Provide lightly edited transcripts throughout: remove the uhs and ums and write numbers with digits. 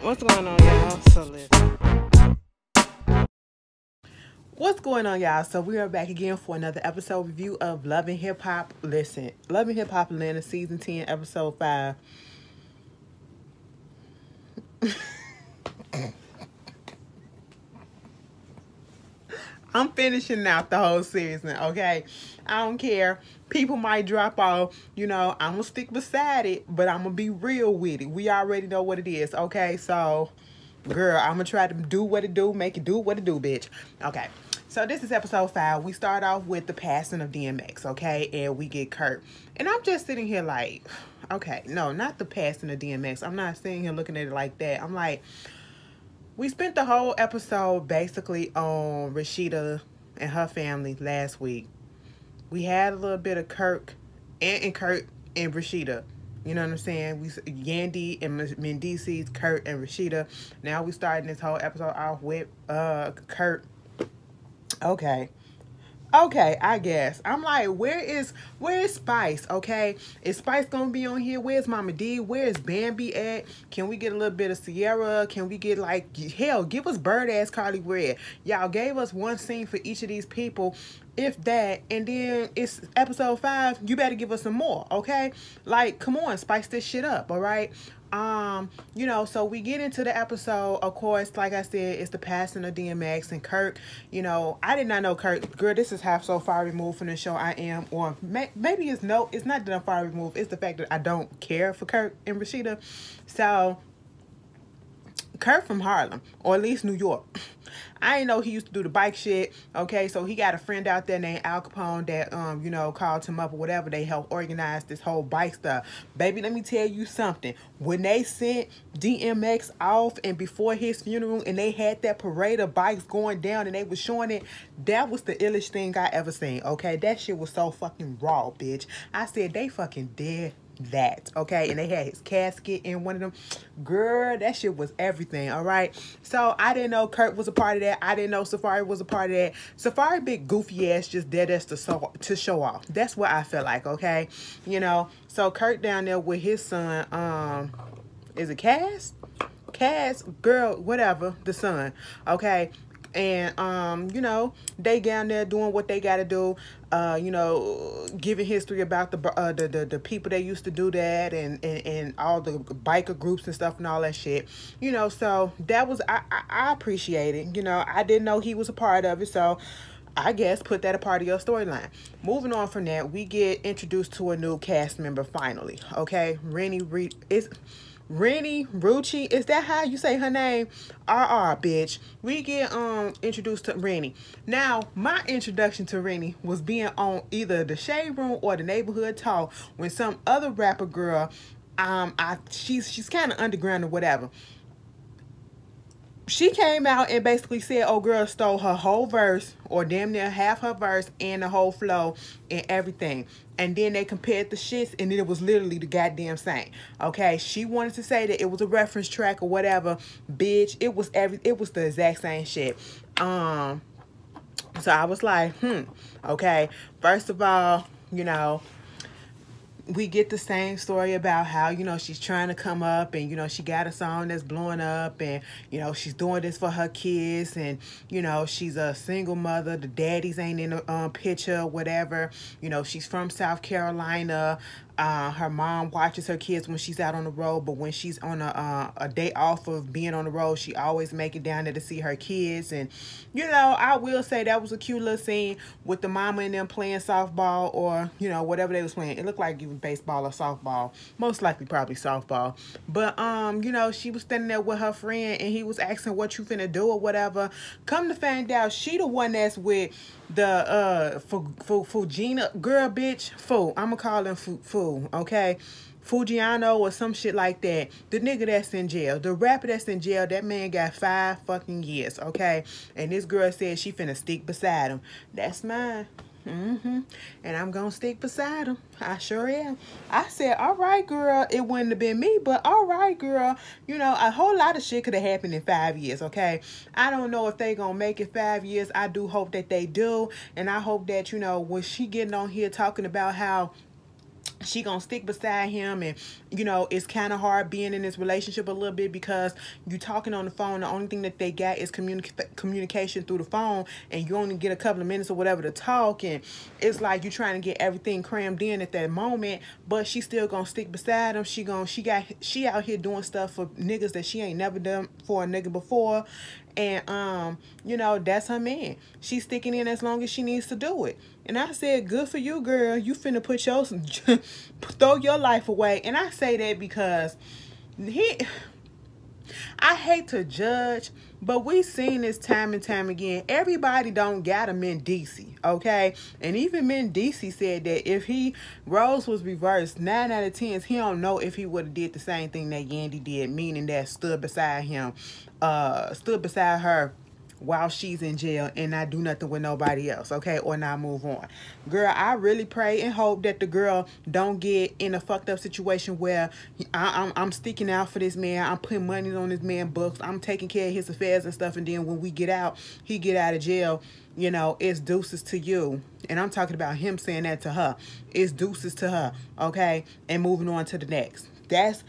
What's going on, y'all? So listen. What's going on, y'all? So we are back again for another episode review of Love and Hip Hop. Listen, Love and Hip Hop Atlanta season 10, episode 5. I'm finishing out the whole season, okay? I don't care. People might drop off. I'm going to stick beside it, but I'm going to be real with it. We already know what it is, okay? So, girl, I'm going to try to do what it do, make it do what it do, bitch. Okay. So this is episode 5. We start off with the passing of DMX, okay? And we get Kurt. And I'm just sitting here like, okay, no, not the passing of DMX. I'm not sitting here looking at it like that. I'm like, we spent the whole episode basically on Rashida and her family last week. We had a little bit of Kurt and Kurt and Rashida. You know what I'm saying? We Yandy and Mendices, Kurt and Rashida. Now we starting this whole episode off with Kurt. Okay. Okay, I guess. I'm like, where is Spice? Okay, is Spice gonna be on here? Where's Mama D? Where's Bambi at? Can we get a little bit of Sierra? Can we get hell? Give us bird ass Carly Red. Y'all gave us one scene for each of these people, if that, and then it's episode 5. You better give us some more, okay? Like, come on, spice this shit up, all right? So we get into the episode. Of course, like I said, it's the passing of DMX and Kurt. I did not know Kurt. Girl, this is half so far removed from the show I am. Or maybe it's not that I'm far removed. It's the fact that I don't care for Kurt and Rashida. So, Kurt from Harlem, or at least New York. I didn't know he used to do the bike shit. Okay, so he got a friend out there named Al Capone that called him up or whatever. They helped organize this whole bike stuff. Baby, let me tell you something. When they sent DMX off and before his funeral and they had that parade of bikes going down and they was showing it, that was the illest thing I ever seen. Okay, that shit was so fucking raw, bitch. I said they fucking dead that, okay? And they had his casket in one of them. Girl, that shit was everything, all right? So I didn't know Kurt was a part of that. I didn't know Safari was a part of that. Safari big goofy ass just dead ass to show off. That's what I felt like, okay? So Kurt down there with his son, is it Cass? Cass, girl, whatever, the son, okay? And they down there doing what they gotta do, giving history about the people that used to do that and all the biker groups and stuff and all that shit. So that was I appreciate it. I didn't know he was a part of it, so I guess put that a part of your storyline. Moving on from that, we get introduced to a new cast member finally. Okay, Rennie Rucci, is that how you say her name? Bitch. We get introduced to Rennie. Now, my introduction to Rennie was being on either the Shade Room or the Neighborhood Talk when some other rapper girl, she's kind of underground or whatever. She came out and basically said, oh, girl stole her whole verse, or damn near half her verse and the whole flow and everything. And then they compared the shits, and then it was literally the goddamn same. Okay, she wanted to say that it was a reference track or whatever. Bitch, it was the exact same shit. So I was like, okay. First of all, we get the same story about how, she's trying to come up and, she got a song that's blowing up and, she's doing this for her kids and, she's a single mother. The daddies ain't in the picture, whatever. She's from South Carolina. Her mom watches her kids when she's out on the road, but when she's on a day off of being on the road, she always make it down there to see her kids. And, I will say that was a cute little scene with the mama and them playing softball or, whatever they was playing. It looked like even baseball or softball. Most likely probably softball. But, she was standing there with her friend and he was asking what you finna do or whatever. Come to find out, she the one that's with the Fugina girl, bitch. I'ma call him Fu, okay? Fujiano or some shit like that. The nigga that's in jail. The rapper that's in jail, that man got 5 fucking years, okay? And this girl said she finna stick beside him. That's mine. And I'm gonna stick beside him. I sure am. I said, all right, girl. It wouldn't have been me, but all right, girl. A whole lot of shit could have happened in 5 years, okay? I don't know if they gonna make it 5 years. I do hope that they do. And I hope that, when she getting on here talking about how she gonna stick beside him. And you know, it's kind of hard being in this relationship a little bit because you talking on the phone, the only thing that they got is communication through the phone, and you only get a couple of minutes or whatever to talk, and it's like you trying to get everything crammed in at that moment. But she still gonna stick beside him. She out here doing stuff for niggas that she ain't never done for a nigga before. And you know, that's her man. She's sticking in as long as she needs to do it. And I said, good for you, girl. You finna put your throw your life away. And I say that because I hate to judge, but we seen this time and time again. Everybody don't got a Mendici, okay? And even Mendici said that if roles was reversed, 9 out of 10, he don't know if he would have did the same thing that Yandy did, meaning that stood beside her while she's in jail and not do nothing with nobody else, okay, or not move on. Girl, I really pray and hope that the girl don't get in a fucked up situation where I'm sticking out for this man, I'm putting money on this man books, I'm taking care of his affairs and stuff, and then when we get out, he get out of jail, you know, it's deuces to you. And I'm talking about him saying that to her. It's deuces to her, okay, and moving on to the next. That's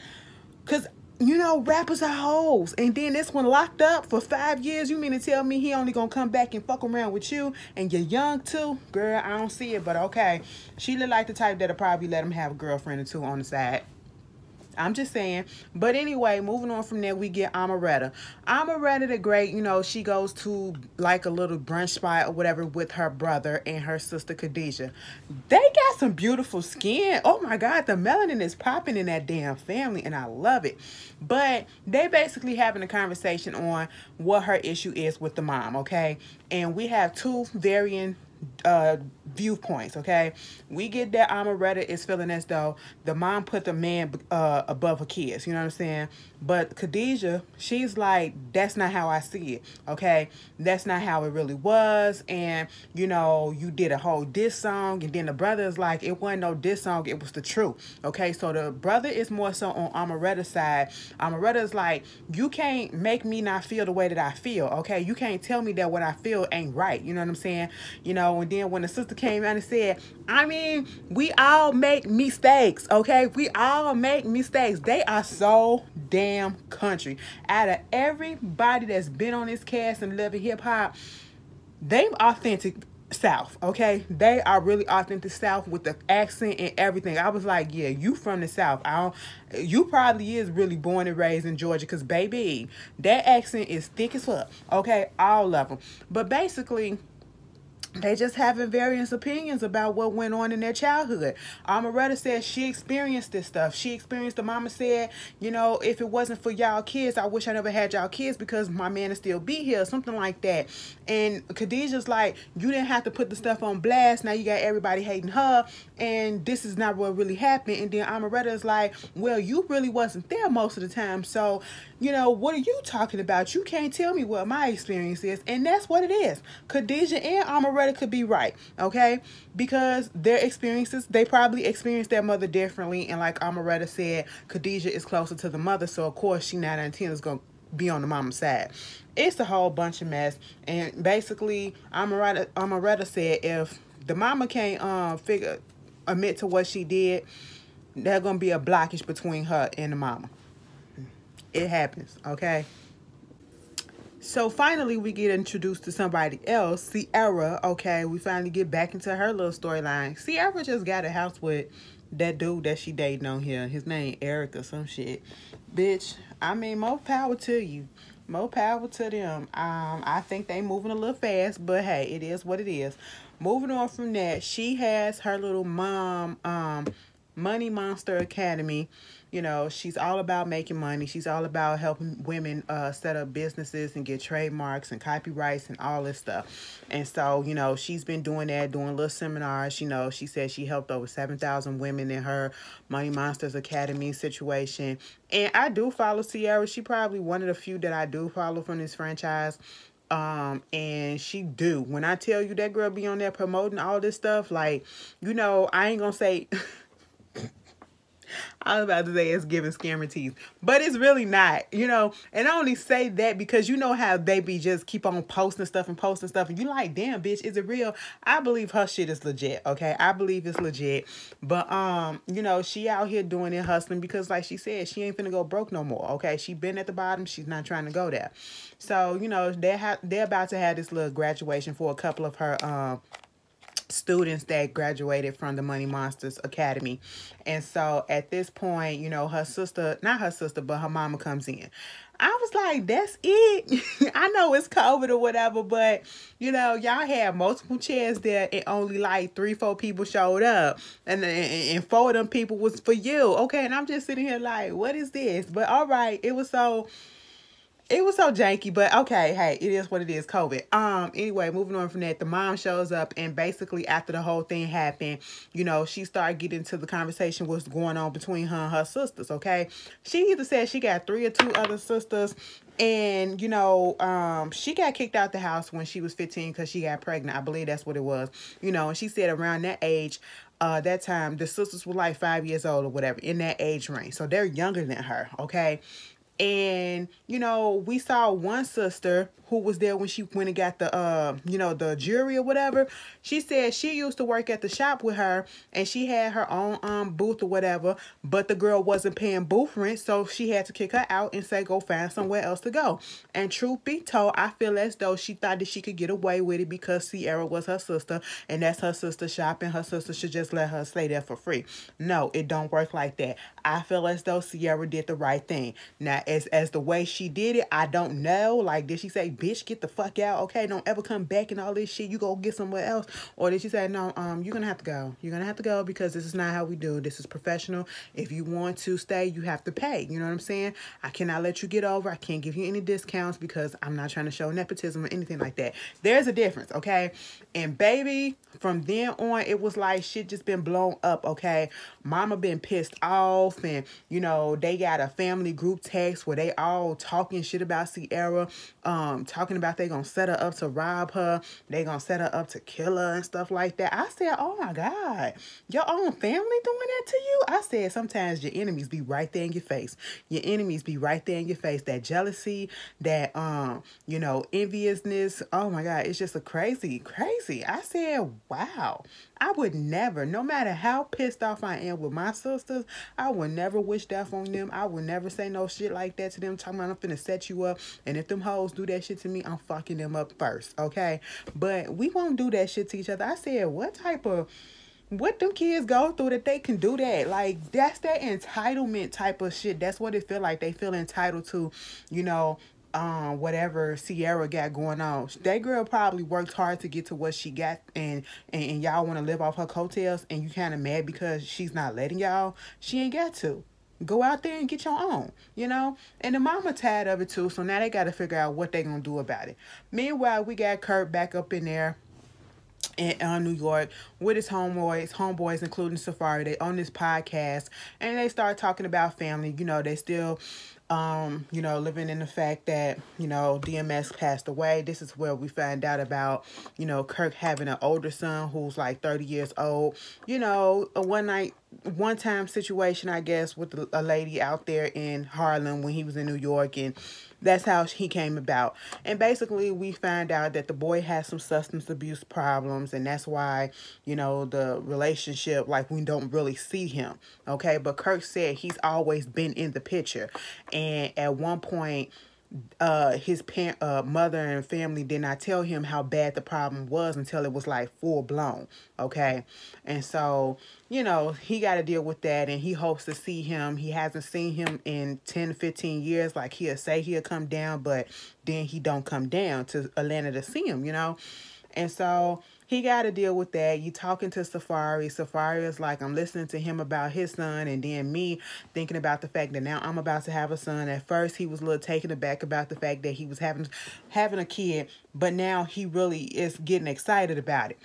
because, you know, rappers are hoes. And then this one locked up for 5 years. You mean to tell me he only gonna come back and fuck around with you and you're young too? Girl, I don't see it, but okay. She look like the type that'll probably let him have a girlfriend or two on the side. I'm just saying. But anyway, moving on from there, we get Amaretta. Amaretta the Great, you know, she goes to like a little brunch spot or whatever with her brother and her sister Khadijah. They got some beautiful skin. Oh my God, the melanin is popping in that damn family and I love it. But they basically having a conversation on what her issue is with the mom, okay? And we have two varying viewpoints, okay? We get that Amaretta is feeling as though the mom put the man above her kids, you know what I'm saying? But Khadijah, she's like, that's not how I see it, okay? That's not how it really was. And you know, you did a whole diss song, and then the brother is like, it wasn't no diss song, it was the truth, okay? So the brother is more so on Amaretta's side. Amaretta is like, you can't make me not feel the way that I feel, okay? You can't tell me that what I feel ain't right, you know what I'm saying? You know, and then when the sister came out and said, I mean, we all make mistakes, okay? We all make mistakes. They are so damn country. Out of everybody that's been on this cast and living hip hop, they authentic South, okay? They are really authentic South with the accent and everything. I was like, yeah, you from the South. You probably is really born and raised in Georgia, because baby, that accent is thick as fuck, okay? All of them. But basically, they just having various opinions about what went on in their childhood. Amaretta said she experienced this stuff. She experienced, the mama said, you know, if it wasn't for y'all kids, I wish I never had y'all kids because my man would still be here, something like that. And Khadijah's like, you didn't have to put the stuff on blast. Now you got everybody hating her, and this is not what really happened. And then Amaretta is like, well, you really wasn't there most of the time, so, you know, what are you talking about? You can't tell me what my experience is. And that's what it is. Khadijah and Amaretta could be right, okay? Because their experiences, they probably experienced their mother differently. And like Amaretta said, Khadijah is closer to the mother, so of course she 9 out of 10 is going to be on the mama's side. It's a whole bunch of mess. And basically, Amaretta said if the mama can't admit to what she did, there's going to be a blockage between her and the mama. It happens, okay? So finally, we get introduced to somebody else, Ciara, okay? We finally get back into her little storyline. Ciara just got a house with that dude that she dating on here. His name Eric or some shit. Bitch, I mean, more power to you. More power to them. I think they moving a little fast, but hey, it is what it is. Moving on from that, she has her little mom, Money Monster Academy. You know, she's all about making money. She's all about helping women set up businesses and get trademarks and copyrights and all this stuff. And so, you know, she's been doing that, doing little seminars. You know, she said she helped over 7,000 women in her Money Monsters Academy situation. And I do follow Ciara. She probably one of the few that I do follow from this franchise. And she do. When I tell you that girl be on there promoting all this stuff, like, you know, I ain't gonna say... I was about to say it's giving scammer teeth, but it's really not, you know. And I only say that because you know how they be just keep on posting stuff, and you like, damn, bitch, is it real? I believe her shit is legit, okay? I believe it's legit, but you know, she out here doing it, hustling, because like she said, she ain't finna go broke no more, okay? She been at the bottom, she's not trying to go there. So you know, they're about to have this little graduation for a couple of her students that graduated from the Money Monsters Academy. And so at this point, you know, her sister, not her sister, but her mama comes in. I was like, that's it. I know it's COVID or whatever, but you know, y'all had multiple chairs there and only like 3-4 people showed up, and 4 of them people was for you, okay? And I'm just sitting here like, what is this? But all right, it was so janky, but okay, hey, it is what it is, COVID. Anyway, moving on from that, the mom shows up, and basically after the whole thing happened, you know, she started getting into the conversation what's going on between her and her sisters, okay? She either said she got 3 or 2 other sisters, and, you know, she got kicked out the house when she was 15 because she got pregnant. I believe that's what it was. You know, and she said around that age, that time, the sisters were like 5 years old or whatever, in that age range. So they're younger than her, okay? And, you know, we saw one sister who was there when she went and got the, you know, the jewelry or whatever. She said she used to work at the shop with her, and she had her own booth or whatever, but the girl wasn't paying booth rent, so she had to kick her out and say, go find somewhere else to go. And truth be told, I feel as though she thought that she could get away with it because Sierra was her sister, and that's her sister's shop, and her sister should just let her stay there for free. No, it don't work like that. I feel as though Sierra did the right thing. Now, as the way she did it, I don't know. Like, did she say, bitch, get the fuck out, okay, don't ever come back and all this shit, you go get somewhere else? Or did she say, no, you're gonna have to go, because this is not how we do, this is professional. If you want to stay, you have to pay, you know what I'm saying? I cannot let you get over, I can't give you any discounts because I'm not trying to show nepotism or anything like that. There's a difference, okay? And baby, from then on, it was like shit just been blown up, okay? Mama been pissed off, and you know, they got a family group text where they all talking shit about Sierra, talking about they gonna set her up to rob her, they gonna set her up to kill her and stuff like that. I said, oh my God, your own family doing that to you? I said, sometimes your enemies be right there in your face. Your enemies be right there in your face. That jealousy, that you know, enviousness, oh my God, it's just a crazy. I said, wow, I would never, no matter how pissed off I am with my sisters, I would never wish death on them. I would never say no shit like that to them, talking about I'm finna set you up, and if them hoes do that shit to me, I'm fucking them up first, okay? But we won't do that shit to each other. I said, what them kids go through that they can do that? Like, that's that entitlement type of shit. That's what it feel like. They feel entitled to, you know, whatever Sierra got going on. That girl probably worked hard to get to what she got, and y'all want to live off her coattails, and you kind of mad because she's not letting y'all. She ain't got to. Go out there and get your own, you know? And the mama tired of it too, so now they got to figure out what they gonna do about it. Meanwhile, we got Kurt back up in there in New York with his homeboys, including Safari. They on this podcast, and they start talking about family. You know, they still you know, living in the fact that, you know, DMX passed away. This is where we find out about, you know, Kirk having an older son who's like 30 years old. You know, a one time situation, I guess, with a lady out there in Harlem when he was in New York, and that's how he came about. And basically, we find out that the boy has some substance abuse problems, and that's why, you know, the relationship, like, we don't really see him, okay? But Kirk said he's always been in the picture, and at one point, his mother and family did not tell him how bad the problem was until it was like full blown, okay? And so, you know, he got to deal with that, and he hopes to see him. He hasn't seen him in 10, 15 years. Like, he'll say he'll come down, but then he don't come down to Atlanta to see him, you know? And so he got to deal with that. You talking to Safari. Safari is like, I'm listening to him about his son, and then me thinking about the fact that now I'm about to have a son. At first, he was a little taken aback about the fact that he was having a kid, but now he really is getting excited about it.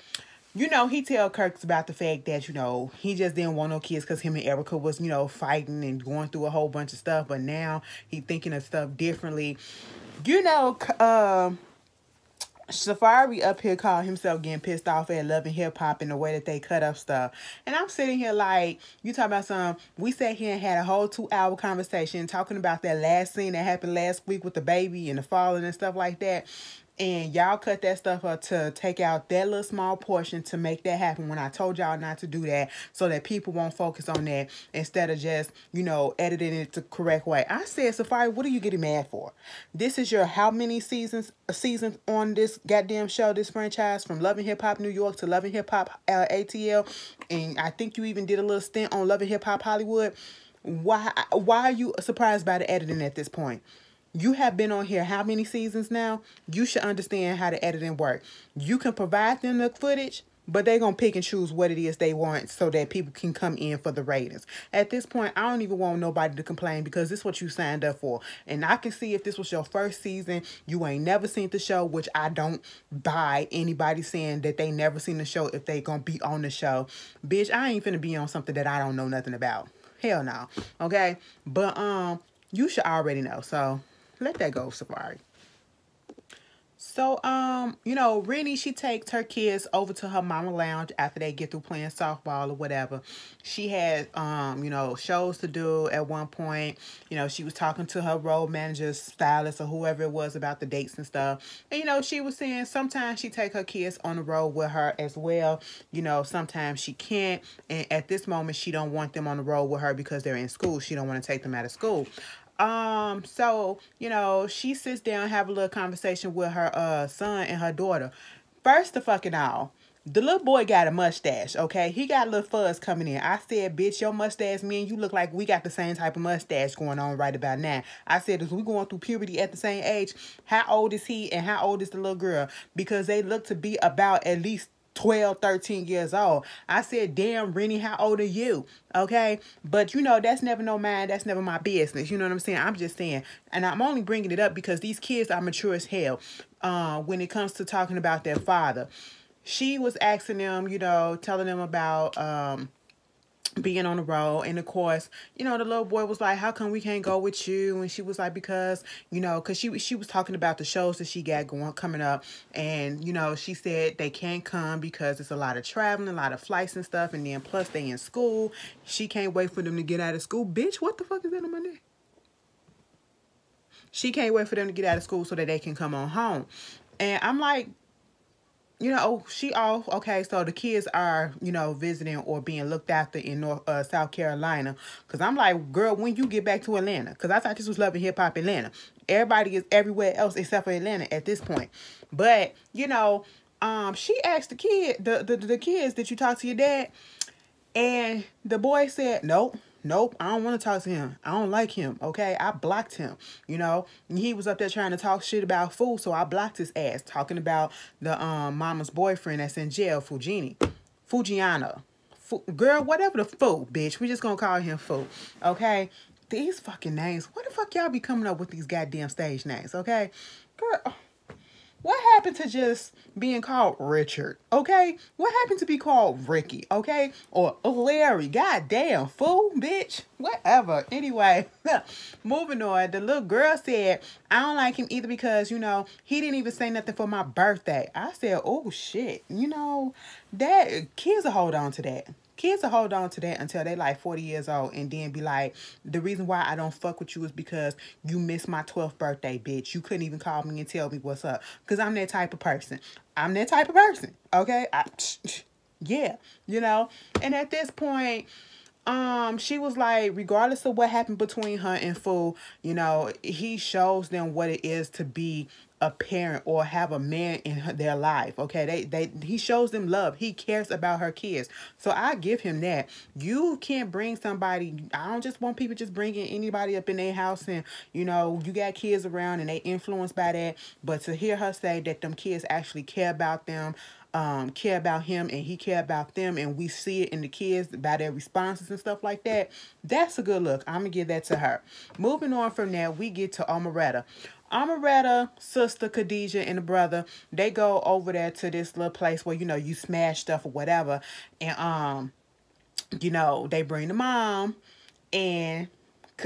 You know, he tell Kirk about the fact that, you know, he just didn't want no kids because him and Erica was, you know, fighting and going through a whole bunch of stuff, but now he thinking of stuff differently. You know, Safari up here called himself getting pissed off at Love and Hip Hop and the way that they cut up stuff. And I'm sitting here like, you talking about we sat here and had a whole 2-hour conversation talking about that last scene that happened last week with the baby and the falling and stuff like that. And y'all cut that stuff up to take out that little small portion to make that happen when I told y'all not to do that so that people won't focus on that instead of just, editing it the correct way. I said, Safari, what are you getting mad for? This is your how many seasons on this goddamn show, this franchise, from Love and Hip Hop New York to Love and Hip Hop ATL. And I think you even did a little stint on Love and Hip Hop Hollywood. Why are you surprised by the editing at this point? You have been on here how many seasons now? You should understand how the editing work. You can provide them the footage, but they're going to pick and choose what it is they want so that people can come in for the ratings. At this point, I don't even want nobody to complain because this is what you signed up for. And I can see if this was your first season, you ain't never seen the show, which I don't buy anybody saying that they never seen the show if they going to be on the show. Bitch, I ain't finna be on something that I don't know nothing about. Hell no. Okay? But, you should already know. So let that go, Safari. So, Rennie, she takes her kids over to her mama lounge after they get through playing softball or whatever. She had, shows to do at one point. She was talking to her road manager, stylist, or whoever it was about the dates and stuff. And, she was saying sometimes she take her kids on the road with her as well. Sometimes she can't. And at this moment, she don't want them on the road with her because they're in school. She don't want to take them out of school. So, she sits down, have a little conversation with her, son and her daughter. First of fucking all, the little boy got a mustache, okay? He got a little fuzz coming in. I said, bitch, your mustache, me and you look like we got the same type of mustache going on right about now. I said, is we going through puberty at the same age? How old is he and how old is the little girl? Because they look to be about at least 12, 13 years old. I said, damn, Rennie, how old are you? Okay? But, that's never no mine. That's never my business. You know what I'm saying? I'm just saying. And I'm only bringing it up because these kids are mature as hell when it comes to talking about their father. She was asking them, telling them about being on the road. And of course, the little boy was like, how come we can't go with you? And she was like, because she was talking about the shows that she got coming up. And, she said they can't come because it's a lot of traveling, a lot of flights and stuff. And then plus they in school. She can't wait for them to get out of school. Bitch, what the fuck is that on my neck? She can't wait for them to get out of school so that they can come on home. And I'm like, okay, so the kids are, visiting or being looked after in South Carolina. Because I'm like, girl, when you get back to Atlanta? Because I thought this was Love and Hip Hop Atlanta. Everybody is everywhere else except for Atlanta at this point. But, she asked the kids, did you talk to your dad? And the boy said, Nope, I don't want to talk to him. I don't like him, okay? I blocked him, He was up there trying to talk shit about food, so I blocked his ass, talking about the mama's boyfriend that's in jail, Fujiana. Girl, whatever the fool, bitch. We just gonna call him fool, okay? These fucking names. What the fuck y'all be coming up with these goddamn stage names, okay? Girl, what happened to just being called Richard, okay? What happened to be called Ricky, okay? Or Larry, goddamn, fool, bitch, whatever. Anyway, moving on, the little girl said, I don't like him either because, he didn't even say nothing for my birthday. I said, oh, shit, that kids will hold on to that. Kids will hold on to that until they like 40 years old and then be like, the reason why I don't fuck with you is because you missed my 12th birthday, bitch. You couldn't even call me and tell me what's up. Because I'm that type of person. Okay? Yeah. And at this point, she was like, regardless of what happened between her and Fu, he shows them what it is to be a parent or have a man in their life. Okay, he shows them love. He cares about her kids. So I give him that. You can't bring somebody. I don't just want people just bringing anybody up in their house and you got kids around and they influenced by that. But to hear her say that them kids actually care about them, care about him and he care about them, and we see it in the kids by their responses and stuff like that, that's a good look. I'm gonna give that to her. Moving on from there, we get to Omeretta. Sister Khadijah and the brother, they go over there to this little place where you smash stuff or whatever, and they bring the mom, and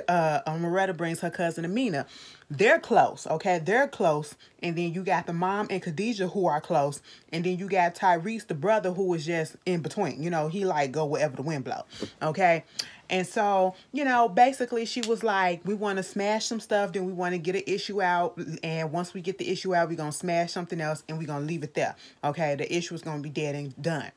Moretta brings her cousin Amina. They're close, okay? They're close. And then you got the mom and Khadijah who are close. And then you got Tyrese, the brother, who is just in between. You know, he like go wherever the wind blow, okay? And so, you know, basically she was like, we want to smash some stuff, then we want to get an issue out. And once we get the issue out, we're going to smash something else and we're going to leave it there. Okay, the issue is going to be dead and done.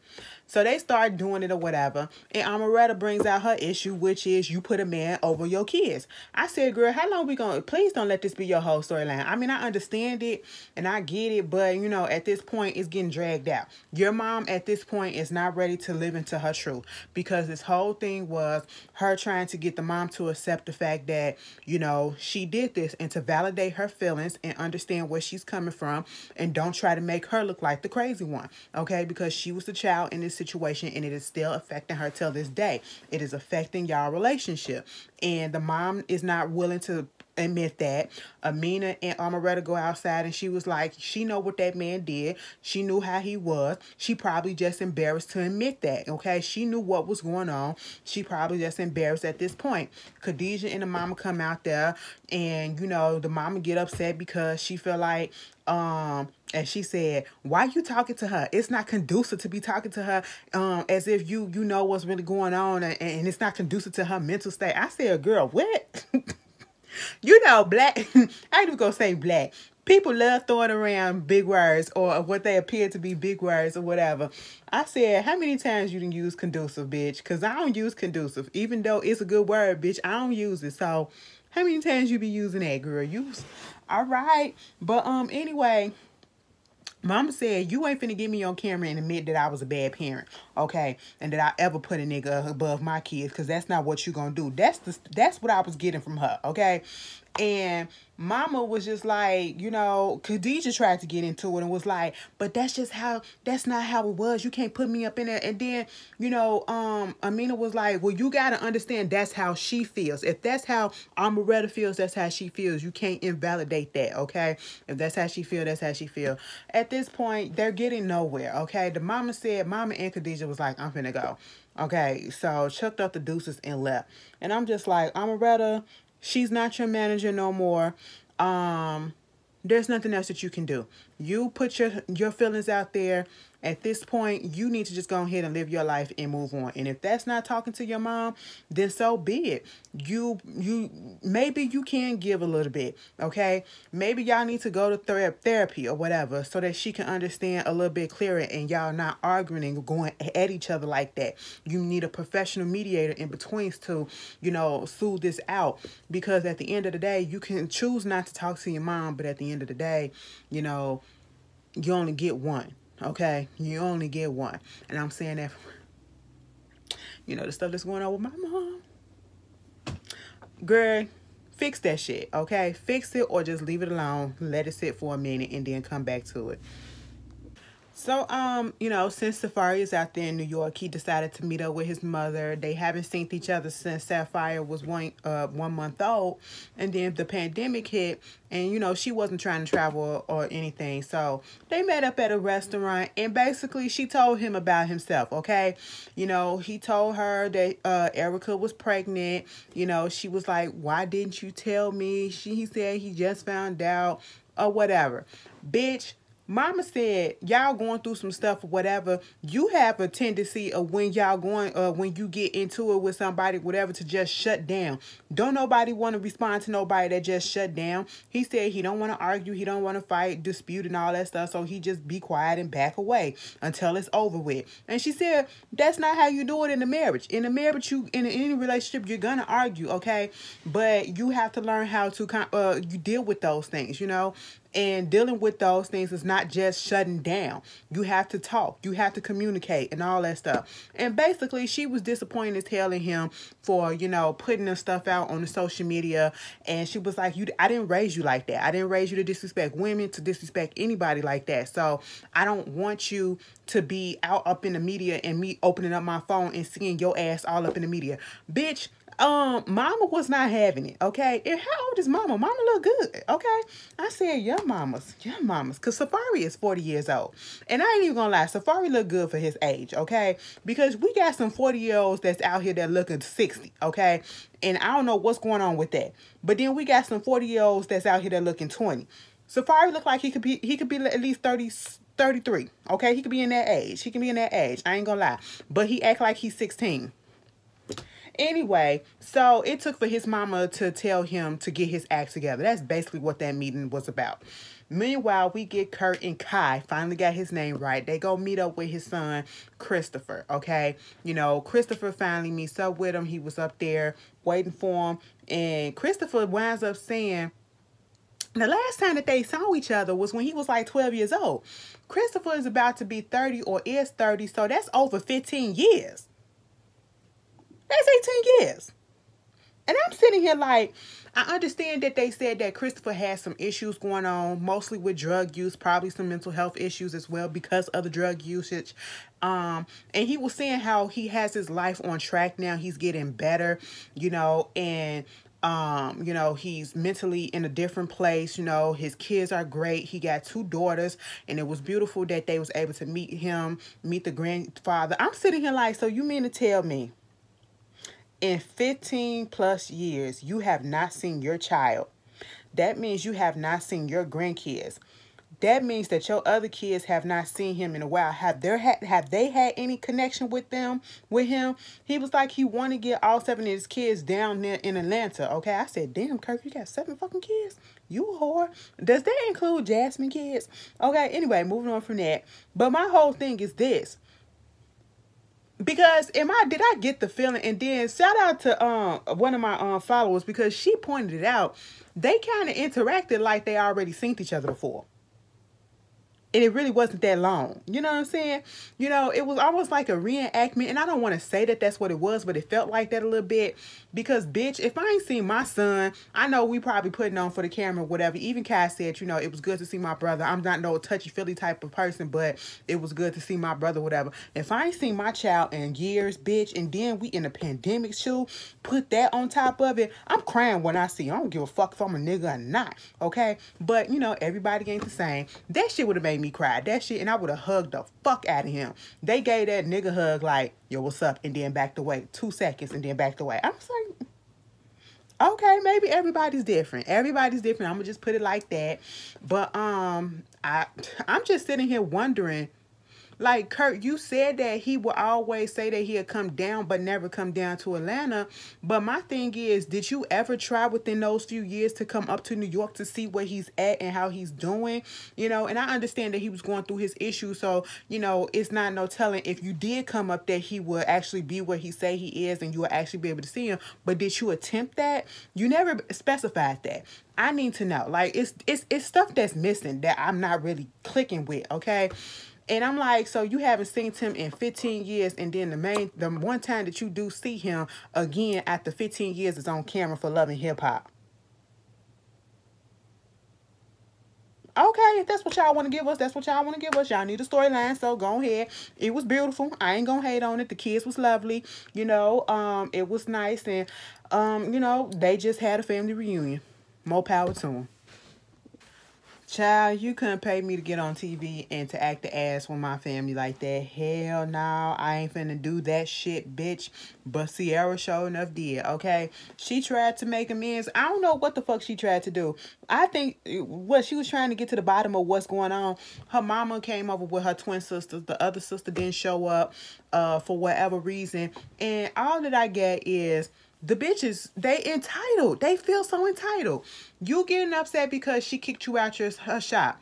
So they start doing it or whatever. And Amaretta brings out her issue, which is you put a man over your kids. I said, girl, how long we going to, please don't let this be your whole storyline. I mean, I understand it and I get it, but you know, at this point it's getting dragged out. Your mom at this point is not ready to live into her truth, because this whole thing was her trying to get the mom to accept the fact that, you know, she did this, and to validate her feelings and understand where she's coming from, and don't try to make her look like the crazy one, okay? Because she was the child in this situation, and it is still affecting her till this day. It is affecting y'all relationship, and the mom is not willing to admit that. Amina and Amaretta go outside, and she was like, she know what that man did. She knew how he was. She probably just embarrassed to admit that, okay? She knew what was going on. She probably just embarrassed at this point. Khadijah and the mama come out there, and, you know, the mama get upset because she feel like, and she said, why you talking to her? It's not conducive to be talking to her as if you know what's really going on, and it's not conducive to her mental state. I said, girl, what? You know, black, I ain't even gonna say black. People love throwing around big words, or what they appear to be big words or whatever. I said, how many times you done use conducive, bitch? Because I don't use conducive. Even though it's a good word, bitch, I don't use it. So how many times you be using that, girl? All right. But anyway, Mama said, you ain't finna get me on camera and admit that I was a bad parent, okay? And that I ever put a nigga above my kids, because that's not what you gonna do. That's what I was getting from her, okay? And Mama was just like, you know, Khadijah tried to get into it and was like, but that's not how it was. You can't put me up in there. And then, you know, Amina was like, well, you got to understand that's how she feels. If that's how Amaretta feels, that's how she feels. You can't invalidate that, okay? If that's how she feel, that's how she feel. At this point, they're getting nowhere, okay? The mama and Khadijah was like, I'm finna go. Okay, so chucked up the deuces and left. And I'm just like, Amaretta, she's not your manager no more. There's nothing else that you can do. You put your feelings out there. At this point, you need to just go ahead and live your life and move on. And if that's not talking to your mom, then so be it. Maybe you can give a little bit, okay? Maybe y'all need to go to therapy or whatever, so that she can understand a little bit clearer, and y'all not arguing and going at each other like that. You need a professional mediator in between to, you know, soothe this out. Because at the end of the day, you can choose not to talk to your mom, but at the end of the day, you know, you only get one. Okay, you only get one. And I'm saying that, you know, the stuff that's going on with my mom, girl, fix that shit, okay? Fix it, or just leave it alone, let it sit for a minute, and then come back to it. So, you know, since Safari is out there in New York, he decided to meet up with his mother. They haven't seen each other since Sapphire was 1 month old. And then the pandemic hit, and, you know, she wasn't trying to travel or anything. So they met up at a restaurant, and basically she told him about himself, okay? You know, he told her that Erica was pregnant. You know, she was like, why didn't you tell me? He said he just found out, or whatever. Bitch. Mama said, y'all going through some stuff or whatever. You have a tendency of when y'all when you get into it with somebody, whatever, to just shut down. Don't nobody want to respond to nobody that just shut down. He said he don't want to argue. He don't want to fight, dispute, and all that stuff. So he just be quiet and back away until it's over with. And she said, that's not how you do it in a marriage. In a marriage, in any relationship, you're going to argue, okay? But you have to learn how to you deal with those things, you know? And dealing with those things is not just shutting down. You have to talk. You have to communicate and all that stuff. And basically, she was disappointed as hell in him for, you know, putting the stuff out on the social media. And she was like, I didn't raise you like that. I didn't raise you to disrespect women, to disrespect anybody like that. So I don't want you to be out up in the media and me opening up my phone and seeing your ass all up in the media. Bitch, Mama was not having it, okay? And how old is Mama? Mama look good, okay? I said young mamas, because Safari is 40 years old. And I ain't even gonna lie, Safari look good for his age, okay? Because we got some 40-year-olds that's out here that looking 60, okay? And I don't know what's going on with that. But then we got some 40-year-olds that's out here that looking 20. Safari look like he could be at least 30, 33, okay? He could be in that age. He can be in that age. I ain't gonna lie. But he act like he's 16. Anyway, so it took for his mama to tell him to get his act together. That's basically what that meeting was about. Meanwhile, we get Kurt and Kai, finally got his name right. They go meet up with his son, Christopher, okay? You know, Christopher finally meets up with him. He was up there waiting for him. And Christopher winds up saying, the last time that they saw each other was when he was like 12 years old. Christopher is about to be 30 or is 30, so that's over 15 years. That's 18 years. And I'm sitting here like, I understand that they said that Christopher has some issues going on, mostly with drug use, probably some mental health issues as well because of the drug usage. And he was saying how he has his life on track now. He's getting better, you know, and you know, he's mentally in a different place. You know, his kids are great. He got 2 daughters, and it was beautiful that they was able to meet the grandfather. I'm sitting here like, so you mean to tell me in 15 plus years, you have not seen your child? That means you have not seen your grandkids. That means that your other kids have not seen him in a while. Have they had any connection with him? He was like he wanted to get all 7 of his kids down there in Atlanta. Okay, I said, damn, Kirk, you got 7 fucking kids? You a whore. Does that include Jasmine kids? Okay, anyway, moving on from that. But my whole thing is this. Because did I get the feeling? And then shout out to one of my followers, because she pointed it out. They kind of interacted like they already seen each other before. And it really wasn't that long. You know what I'm saying? You know, it was almost like a reenactment. And I don't want to say that that's what it was, but it felt like that a little bit. Because, bitch, if I ain't seen my son, I know we probably putting on for the camera or whatever. Even Kai said, you know, it was good to see my brother. I'm not no touchy-feely type of person, but it was good to see my brother, whatever. If I ain't seen my child in years, bitch, and then we in a pandemic shoe, put that on top of it, I'm crying when I see him. I don't give a fuck if I'm a nigga or not, okay? But, you know, everybody ain't the same. That shit would have made me cry. That shit, and I would have hugged the fuck out of him. They gave that nigga hug like, yo, what's up? And then backed away. 2 seconds and then backed away. I was like, okay, maybe everybody's different. Everybody's different. I'm gonna just put it like that. But I'm just sitting here wondering, like, Kurt, you said that he would always say that he'd come down but never come down to Atlanta. But my thing is, did you ever try within those few years to come up to New York to see where he's at and how he's doing? You know, and I understand that he was going through his issues. So, you know, it's not no telling if you did come up there, he would actually be where he say he is and you will actually be able to see him. But did you attempt that? You never specified that. I need to know. Like, it's stuff that's missing that I'm not really clicking with, okay? And I'm like, so you haven't seen him in 15 years, and then the one time that you do see him again after 15 years is on camera for Love and Hip Hop. Okay, if that's what y'all want to give us, that's what y'all want to give us. Y'all need a storyline, so go ahead. It was beautiful. I ain't gonna hate on it. The kids was lovely. You know, it was nice, and you know, they just had a family reunion. More power to them. Child, you couldn't pay me to get on TV and to act the ass with my family like that. Hell no, I ain't finna do that shit, bitch. But Ciara sure enough did, okay? She tried to make amends. I don't know what the fuck she tried to do. I think what she was trying to get to the bottom of what's going on. Her mama came over with her twin sisters. The other sister didn't show up for whatever reason. And all that I get is, the bitches, they entitled. They feel so entitled. You getting upset because she kicked you out her shop.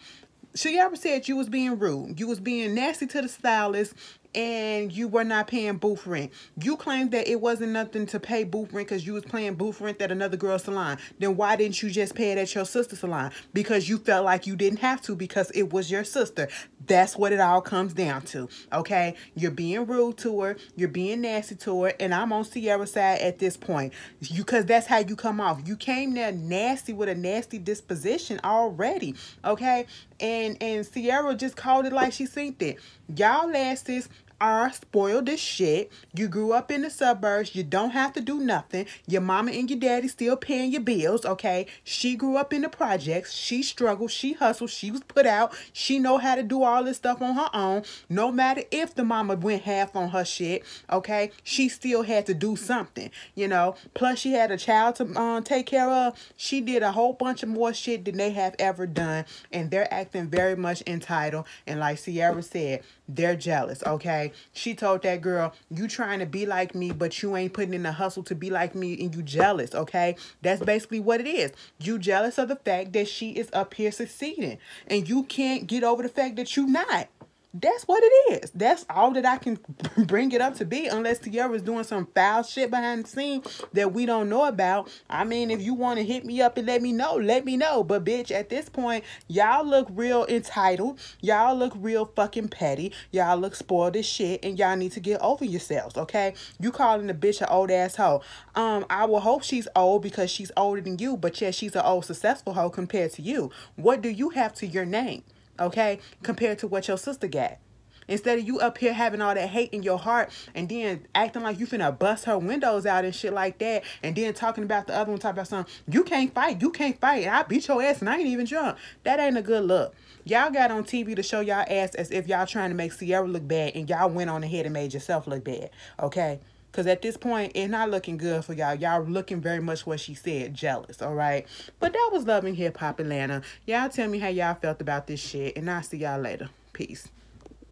Ciara said you was being rude. You was being nasty to the stylist, and you were not paying booth rent. You claimed that it wasn't nothing to pay booth rent because you was paying booth rent at another girl's salon. Then why didn't you just pay it at your sister's salon? Because you felt like you didn't have to because it was your sister. That's what it all comes down to, okay? You're being rude to her. You're being nasty to her. And I'm on Ciara's side at this point. Because that's how you come off. You came there nasty with a nasty disposition already, okay? And Ciara just called it like she seen it. Y'all asses are spoiled as shit. You grew up in the suburbs. You don't have to do nothing. Your mama and your daddy still paying your bills, okay? She grew up in the projects. She struggled. She hustled. She was put out. She know how to do all this stuff on her own. No matter if the mama went half on her shit, okay? She still had to do something, you know? Plus, she had a child to take care of. She did a whole bunch of more shit than they have ever done, and they're acting very much entitled. And like Ciara said, they're jealous, okay? She told that girl, you trying to be like me, but you ain't putting in the hustle to be like me, and you jealous, okay? That's basically what it is. You jealous of the fact that she is up here succeeding, and you can't get over the fact that you not. That's what it is. That's all that I can bring it up to be, unless Ciara's doing some foul shit behind the scenes that we don't know about. I mean, if you want to hit me up and let me know, let me know. But bitch, at this point, y'all look real entitled. Y'all look real fucking petty. Y'all look spoiled as shit, and y'all need to get over yourselves, okay? You calling the bitch an old ass hoe. I will hope she's old because she's older than you, but yeah, she's an old successful hoe compared to you. What do you have to your name? Okay, compared to what your sister got. Instead of you up here having all that hate in your heart and then acting like you finna bust her windows out and shit like that, and then talking about the other one, talking about something, you can't fight, and I beat your ass and I ain't even drunk. That ain't a good look. Y'all got on TV to show y'all ass as if y'all trying to make Ciara look bad, and y'all went on ahead and made yourself look bad, okay? Because at this point, it's not looking good for y'all. Y'all looking very much what she said, jealous, all right? But that was Love and Hip Hop Atlanta. Y'all tell me how y'all felt about this shit, and I'll see y'all later. Peace.